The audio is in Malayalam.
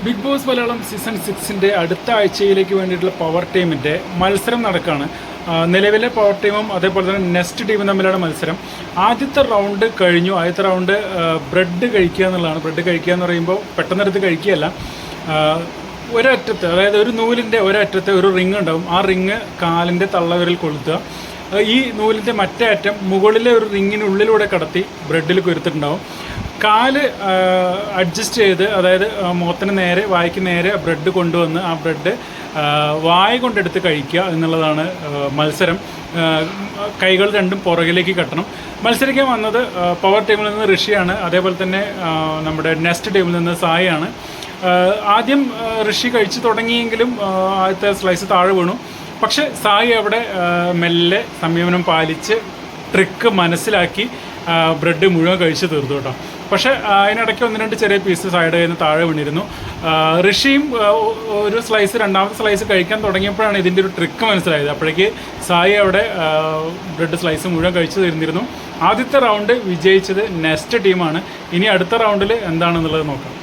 ബിഗ് ബോസ് മലയാളം സീസൺ 6ൻ്റെ അടുത്ത ആഴ്ചയിലേക്ക് വേണ്ടിയിട്ടുള്ള പവർ ടീമിൻ്റെ മത്സരം നടക്കുകയാണ്. നിലവിലെ പവർ ടീമും അതേപോലെ തന്നെ നെക്സ്റ്റ് ടീമും തമ്മിലാണ് മത്സരം. ആദ്യത്തെ റൗണ്ട് കഴിഞ്ഞു. ആദ്യത്തെ റൗണ്ട് ബ്രെഡ് കഴിക്കുക എന്നുള്ളതാണ്. ബ്രെഡ് കഴിക്കുക എന്ന് പറയുമ്പോൾ പെട്ടെന്നെടുത്ത് കഴിക്കുകയല്ല. ഒരറ്റത്ത്, അതായത് ഒരു നൂലിൻ്റെ ഒരറ്റത്ത് ഒരു റിങ് ഉണ്ടാവും. ആ റിങ് കാലിൻ്റെ തള്ളവിരൽ കൊളുത്തുക. ഈ നൂലിൻ്റെ മറ്റേ അറ്റം മുകളിലെ ഒരു റിങ്ങിനുള്ളിലൂടെ കടത്തി ബ്രെഡിൽ കുരുത്തിട്ടുണ്ടാവും. കാല് അഡ്ജസ്റ്റ് ചെയ്ത്, അതായത് മുഖത്തിന് നേരെ, വായ്ക്ക് നേരെ ബ്രെഡ് കൊണ്ടുവന്ന് ആ ബ്രെഡ് വായ കൊണ്ടെടുത്ത് കഴിക്കുക എന്നുള്ളതാണ് മത്സരം. കൈകൾ രണ്ടും പുറകിലേക്ക് കെട്ടണം. മത്സരിക്കാൻ വന്നത് പവർ ടീമിൽ നിന്ന് ഋഷിയാണ്, അതേപോലെ തന്നെ നമ്മുടെ നെക്സ്റ്റ് ടീമിൽ നിന്ന് സായിയാണ്. ആദ്യം ഋഷി കഴിച്ചു തുടങ്ങിയെങ്കിലും ആദ്യത്തെ സ്ലൈസ് താഴെ വീണു. പക്ഷേ സായി അവിടെ മെല്ലെ സംയമനം പാലിച്ച് ട്രിക്ക് മനസ്സിലാക്കി ബ്രെഡ് മുഴുവൻ കഴിച്ച് തീർത്തു കേട്ടോ. പക്ഷേ അതിനിടയ്ക്ക് ഒന്ന് രണ്ട് ചെറിയ പീസ് സൈഡ് കയ്യിൽ നിന്ന് താഴെ വീണിരുന്നു. ഋഷിയും ഒരു സ്ലൈസ്, രണ്ടാമത്തെ സ്ലൈസ് കഴിക്കാൻ തുടങ്ങിയപ്പോഴാണ് ഇതിൻ്റെ ഒരു ട്രിക്ക് മനസ്സിലായത്. അപ്പോഴേക്ക് സായി അവിടെ ബ്രെഡ് സ്ലൈസ് മുഴുവൻ കഴിച്ച് തീർന്നിരുന്നു. ആദ്യത്തെ റൗണ്ട് വിജയിച്ചത് നെക്സ്റ്റ് ടീമാണ്. ഇനി അടുത്ത റൗണ്ടിൽ എന്താണെന്നുള്ളത് നോക്കാം.